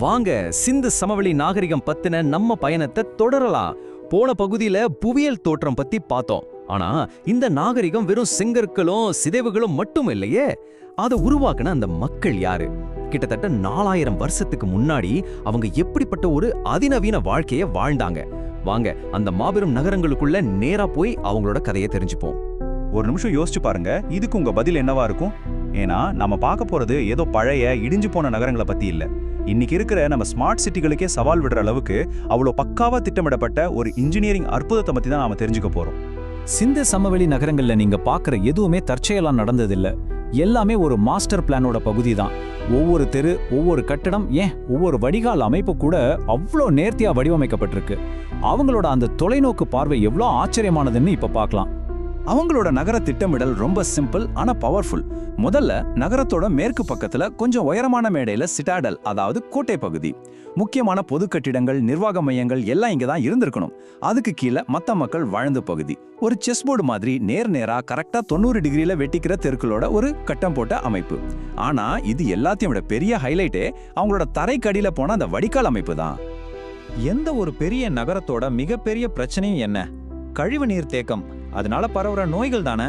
வாங்க சிந்து சமவெளி நாகரிகம் பத்தின நம்ம பயணத்தை தொடரலாம். போன பகுதியில புவியியல் தோற்றம் பத்தி பார்த்தோம். ஆனா இந்த நாகரிகம் வெறும் செங்கற்களும் சிதைவுகளும் மட்டும் இல்லையே, அதை உருவாக்குன அந்த மக்கள் யாரு? கிட்டத்தட்ட 4000 வருஷத்துக்கு முன்னாடி அவங்க எப்படிப்பட்ட ஒரு அதிநவீன வாழ்க்கைய வாழ்ந்தாங்க? வாங்க அந்த மாபெரும் நகரங்களுக்குள்ள நேரா போய் அவங்களோட கதையை தெரிஞ்சுப்போம். ஒரு நிமிஷம் யோசிச்சு பாருங்க, இதுக்கு உங்க பதில் என்னவா இருக்கும்? ஏன்னா நம்ம பார்க்க போறது ஏதோ பழைய இடிஞ்சு போன நகரங்களை பத்தி இல்ல. இன்னைக்கு இருக்கிற நம்ம ஸ்மார்ட் சிட்டிகளுக்கே சவால் விடுற அளவுக்கு அவ்வளோ பக்காவா திட்டமிடப்பட்ட ஒரு இன்ஜினியரிங் அற்புதத்தை பத்தி தான் நாம தெரிஞ்சுக்க போறோம். சிந்து சமவெளி நகரங்கள்ல நீங்க பாக்குற எதுவுமே தற்செயலா நடந்ததில்ல. எல்லாமே ஒரு மாஸ்டர் பிளானோட பகுதி தான். ஒவ்வொரு தெரு, ஒவ்வொரு கட்டடம், ஏன் ஒவ்வொரு வடிகால் அமைப்பு கூட அவ்வளோ நேர்த்தியா வடிவமைக்கப்பட்டிருக்கு. அவங்களோட அந்த தொலைநோக்கு பார்வை எவ்வளோ ஆச்சரியமானதுன்னு இப்ப பார்க்கலாம். அவங்களோட நகர திட்டமிடல் ரொம்ப சிம்பிள் ஆனா பவர்ஃபுல். முதல்ல நகரத்தோட மேற்கு பக்கத்துல கொஞ்சம் உயரமான மேடையில சிட்டாடல், அதாவது கோட்டை பகுதி. முக்கியமான பொது கட்டிடங்கள், நிர்வாக மையங்கள் எல்லாம் இங்க தான் இருந்திருக்கணும். அதுக்கு கீழே மத்த மக்கள் வாழ்ந்த பகுதி. ஒரு செஸ் போர்டு மாதிரி நேரா கரெக்டா 90 டிகிரியில வெட்டிக்கிற தெருக்களோட ஒரு கட்டம் போட்ட அமைப்பு. ஆனா இது எல்லாத்தையும் விட பெரிய ஹைலைட்டே அவங்களோட தரைக்கடியில போன அந்த வடிகால் அமைப்பு தான். எந்த ஒரு பெரிய நகரத்தோட மிகப்பெரிய பிரச்சனையும் என்ன? கழிவு நீர் தேக்கம், அதனால பரவுற நோய்கள் தானே.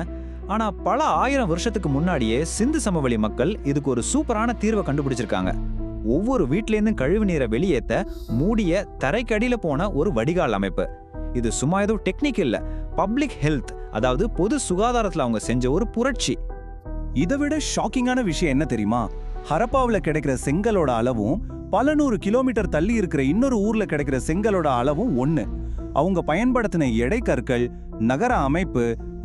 ஆனா பல ஆயிரம் வருஷத்துக்கு முன்னாடியே சிந்து சமவெளி மக்கள் இதுக்கு ஒரு சூப்பரான தீர்வை கண்டுபிடிச்சிருக்காங்க. ஒவ்வொரு வீட்லேருந்து கழிவு நீரை வெளியேற்ற மூடிய தரைக்கடியில போன ஒரு வடிகால் அமைப்பு. இது சும்மா ஏதோ டெக்னிக் இல்ல, பப்ளிக் ஹெல்த், அதாவது பொது சுகாதாரத்துல அவங்க செஞ்ச ஒரு புரட்சி. இதை விட ஷாக்கிங்கான விஷயம் என்ன தெரியுமா? ஹரப்பாவுல கிடைக்கிற செங்கலோட அளவும் பல 100 கிலோமீட்டர் தள்ளி இருக்கிற இன்னொரு ஊர்ல கிடைக்கிற செங்கலோட அளவும் ஒண்ணு. அவங்க பயன்படுத்தின எடை கற்கள், நகர அமைப்பு,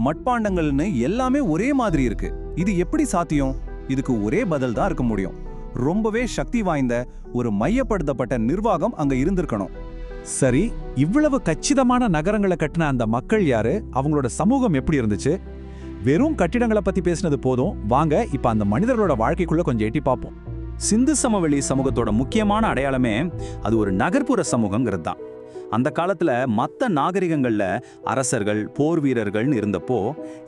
மட்பாண்டங்கள்னு எல்லாமே ஒரே மாதிரி இருக்கு. இது எப்படி சாத்தியம்? இதுக்கு ஒரே பதில் தான் இருக்க முடியும். ரொம்பவே சக்தி வாய்ந்த ஒரு மையப்படுத்தப்பட்ட நிர்வாகம் அங்க இருந்திருக்கணும். சரி, இவ்வளவு கச்சிதமான நகரங்களை கட்டின அந்த மக்கள் யாரு? அவங்களோட சமூகம் எப்படி இருந்துச்சு? வெறும் கட்டிடங்களை பத்தி பேசினது போதும், வாங்க இப்ப அந்த மனிதர்களோட வாழ்க்கைக்குள்ள கொஞ்சம் எட்டி பார்ப்போம். சிந்து சமவெளி சமூகத்தோட முக்கியமான அடையாளமே அது ஒரு நகர்ப்புற சமூகங்கிறது தான். அந்த காலத்துல மற்ற நாகரிகங்கள்ல அரசர்கள், போர் வீரர்கள்னு இருந்தப்போ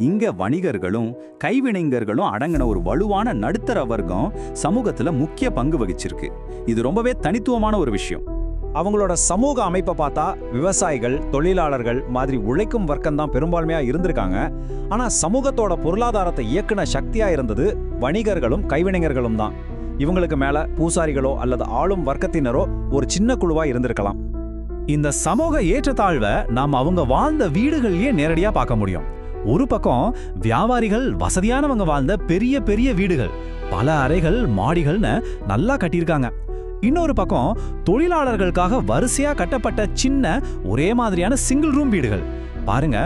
இங்க வணிகர்களும் கைவினைஞர்களும் அடங்கின ஒரு வலுவான நடுத்தர வர்க்கம் சமூகத்துல முக்கிய பங்கு வகிச்சிருக்கு. இது ரொம்பவே தனித்துவமான ஒரு விஷயம். அவங்களோட சமூக அமைப்பை பார்த்தா விவசாயிகள், தொழிலாளர்கள் மாதிரி உழைக்கும் வர்க்கம் தான் பெரும்பான்மையா இருந்திருக்காங்க. ஆனா சமூகத்தோட பொருளாதாரத்தை இயக்குன சக்தியா இருந்தது வணிகர்களும் கைவினைஞர்களும் தான். இவங்களுக்கு மேல பூசாரிகளோ அல்லது ஆளும் வர்க்கத்தினரோ ஒரு சின்ன குழுவா இருந்திருக்கலாம். இந்த சமூக ஏற்றத்தாழ்வை நாம் அவங்க வாழ்ந்த வீடுகள்லயே நேரடியா பார்க்க முடியும். ஒரு பக்கம் வியாபாரிகள் வசதியானவங்க வாழ்ந்த பெரிய பெரிய வீடுகள், பல அறைகள், மாடிகள்னு நல்லா கட்டியிருக்காங்க. இன்னொரு பக்கம் தொழிலாளர்களுக்காக வரிசையா கட்டப்பட்ட சின்ன ஒரே மாதிரியான சிங்கிள் ரூம் வீடுகள். பாருங்க,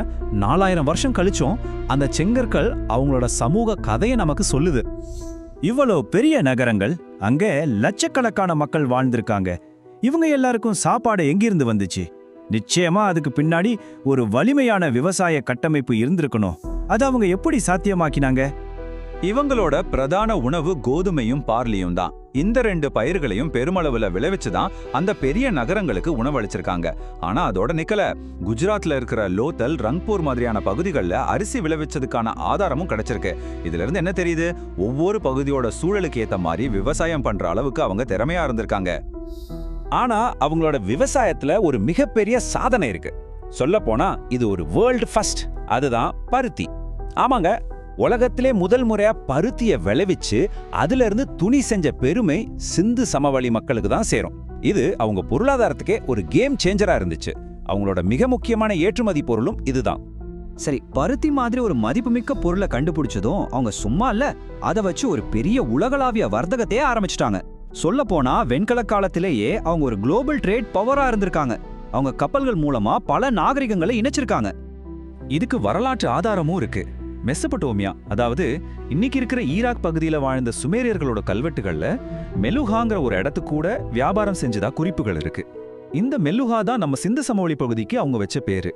4000 வருஷம் கழிச்சும் அந்த செங்கற்கள் அவங்களோட சமூக கதையை நமக்கு சொல்லுது. இவ்வளோ பெரிய நகரங்கள், அங்க லட்சக்கணக்கான மக்கள் வாழ்ந்திருக்காங்க. இவங்க எல்லாருக்கும் சாப்பாடு எங்கிருந்து வந்துச்சு? நிச்சயமா அதுக்கு பின்னாடி ஒரு வலிமையான விவசாய கட்டமைப்பு இருந்திருக்கணும். அது அவங்க எப்படி சாத்தியமாக்கினாங்க? இவங்களோட பிரதான உணவு கோதுமையும் பார்லியும் தான். இந்த 2 பயிர்களையும் பெருமளவுல விளைவிச்சுதான் அந்த பெரிய நகரங்களுக்கு உணவளிச்சிருக்காங்க. ஆனா அதோட நிக்கல, குஜராத்ல இருக்கிற லோத்தல், ரங்பூர் மாதிரியான பகுதிகளில் அரிசி விளைவிச்சதுக்கான ஆதாரமும் கிடைச்சிருக்கு. இதுல இருந்து என்ன தெரியுது? ஒவ்வொரு பகுதியோட சூழலுக்கு ஏத்த மாதிரி விவசாயம் பண்ற அளவுக்கு அவங்க திறமையா இருந்திருக்காங்க. ஆனா அவங்களோட விவசாயத்துல ஒரு மிகப்பெரிய சாதனை இருக்கு. சொல்ல போனா இது ஒரு வேர்ல்டு ஃபர்ஸ்ட். அதுதான் பருத்தி. ஆமாங்க, உலகத்திலே முதல் முறையா பருத்திய விளைவிச்சு அதுல இருந்து துணி செஞ்ச பெருமை சிந்து சமவெளி மக்களுக்கு தான் சேரும். இது அவங்க பொருளாதாரத்துக்கே ஒரு கேம் சேஞ்சரா இருந்துச்சு. அவங்களோட மிக முக்கியமான ஏற்றுமதி பொருளும் இதுதான். சரி, பருத்தி மாதிரி ஒரு மதிப்புமிக்க பொருளை கண்டுபிடிச்சதும் அவங்க சும்மா இல்ல, அதை வச்சு ஒரு பெரிய உலகளாவிய வர்த்தகத்தையே ஆரம்பிச்சிட்டாங்க. சொல்ல போனா வெண்கல காலத்திலேயே அவங்க ஒரு குளோபல் ட்ரேட் பவரா இருந்திருக்காங்க. அவங்க கப்பல்கள் மூலமா பல நாகரிகங்களை இணைச்சிருக்காங்க. இதுக்கு வரலாற்று ஆதாரமும் இருக்கு. மெசபடோமியா, அதாவது இன்னைக்கு இருக்கிற ஈராக் பகுதியில வாழ்ந்த சுமேரியர்களோட கல்வெட்டுகள்ல மெலுஹாங்கிற ஒரு இடத்துக்கு கூட வியாபாரம் செஞ்சதா குறிப்புகள் இருக்கு. இந்த மெலுஹா தான் நம்ம சிந்து சமவெளி பகுதிக்கு அவங்க வச்ச பேரு.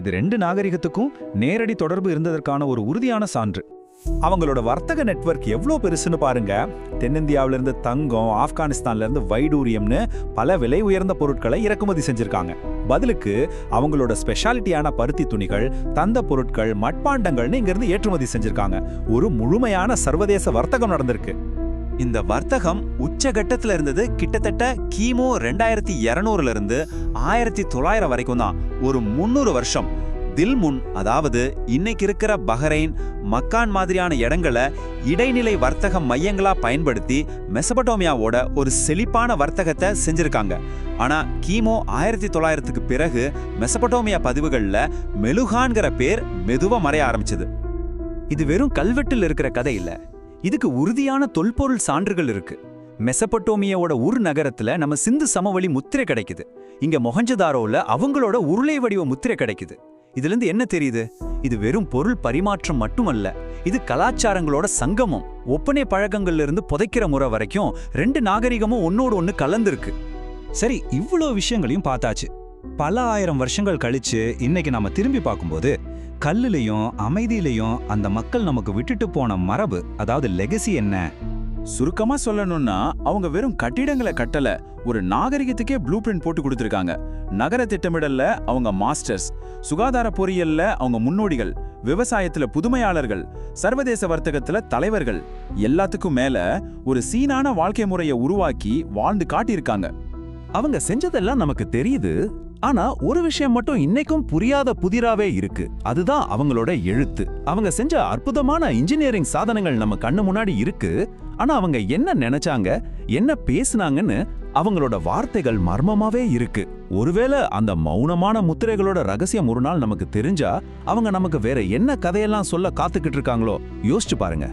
இது 2 நாகரிகத்துக்கும் நேரடி தொடர்பு இருந்ததற்கான ஒரு உறுதியான சான்று. அவங்களோட வர்த்தக நெட்வொர்க் எவ்வளோ பெருசுன்னு பாருங்க. தென்னிந்தியாவில இருந்து தங்கம், ஆப்கானிஸ்தான்ல இருந்து வைடூரியம் பல விலை உயர்ந்த பொருட்களை இறக்குமதி செஞ்சிருக்காங்க. பதிலுக்கு அவங்களோட ஸ்பெஷாலிட்டியான பருத்தி துணிகள், தந்த பொருட்கள், மட்பாண்டங்கள்னு இங்கிருந்து ஏற்றுமதி செஞ்சிருக்காங்க. ஒரு முழுமையான சர்வதேச வர்த்தகம் நடந்திருக்கு. இந்த வர்த்தகம் உச்சகட்டத்துல இருந்தது கிட்டத்தட்ட கிமு 2200 இருந்து 1900 வரைக்கும் தான். ஒரு 300 வருஷம். தில்முன், அதாவது இன்னைக்கு இருக்கிற பஹ்ரைன், மக்கான் மாதிரியான இடங்களை இடைநிலை வர்த்தக மையங்களா பயன்படுத்தி மெசபடோமியாவோட ஒரு செழிப்பான வர்த்தகத்தை செஞ்சிருக்காங்க. ஆனா கிமு 1900க்கு பிறகு மெசபடோமியா பதிவுகள்ல மெலுஹான்கிற பேர் மெதுவா மறைய ஆரம்பிச்சது. இது வெறும் கல்வெட்டில் இருக்கிற கதை இல்ல, இதுக்கு உறுதியான தொல்பொருள் சான்றுகள் இருக்கு. மெசபடோமியாவோட நகரத்துல நம்ம சிந்து சமவெளி முத்திரை கிடைக்குது. இங்க மொஹஞ்சதாரோல அவங்களோட உருளை வடிவ முத்திரை கிடைக்குது. இதுல இருந்து என்ன தெரியுது? இது வெறும் பொருள் பரிமாற்றம் மட்டுமல்ல, இது கலாச்சாரங்களோட சங்கமம். ஒப்பனை பழக்கங்கள்ல இருந்து புதைக்கிற முறை வரைக்கும் 2 நாகரிகமும் ஒன்னோடு ஒன்னு கலந்துருக்கு. சரி, இவ்வளோ விஷயங்களையும் பார்த்தாச்சு. பல ஆயிரம் வருஷங்கள் கழிச்சு இன்னைக்கு நாம திரும்பி பார்க்கும்போது கல்லுலையும் அமைதியிலையும் அந்த மக்கள் நமக்கு விட்டுட்டு போன மரபு, அதாவது லெகசி என்ன? சுருக்கமா சொல்லணும்னா அவங்க வெறும் கட்டிடங்களை கட்டல, ஒரு நாகரிகத்துக்கே ப்ளூ பிரிண்ட் போட்டு கொடுத்திருக்காங்க. நகர திட்டமிடல்ல அவங்க மாஸ்டர்ஸ், சுகாதார பொறியியல்ல அவங்க முன்னோடிகள், விவசாயத்துல புதுமையாளர்கள், சர்வதேச வர்த்தகத்துல தலைவர்கள், எல்லாத்துக்கும் மேல ஒரு சீனான வாழ்க்கை முறையை உருவாக்கி வாழ்ந்து காட்டியிருக்காங்க. அவங்க செஞ்சதெல்லாம் நமக்கு தெரியுது. ஆனா ஒரு விஷயம் மட்டும் இன்னைக்கும் புரியாத புதிராவே இருக்கு. அதுதான் அவங்களோட எழுத்து. அவங்க செஞ்ச அற்புதமான இன்ஜினியரிங் சாதனங்கள் நம்ம கண்ணு முன்னாடி இருக்கு. ஆனா அவங்க என்ன நினைச்சாங்க, என்ன பேசுனாங்கன்னு அவங்களோட வார்த்தைகள் மர்மமாவே இருக்கு. ஒருவேளை அந்த மௌனமான முத்திரைகளோட ரகசியம் ஒரு நாள் நமக்கு தெரிஞ்சா அவங்க நமக்கு வேற என்ன கதையெல்லாம் சொல்ல காத்துக்கிட்டு இருக்காங்களோ யோசிச்சு பாருங்க.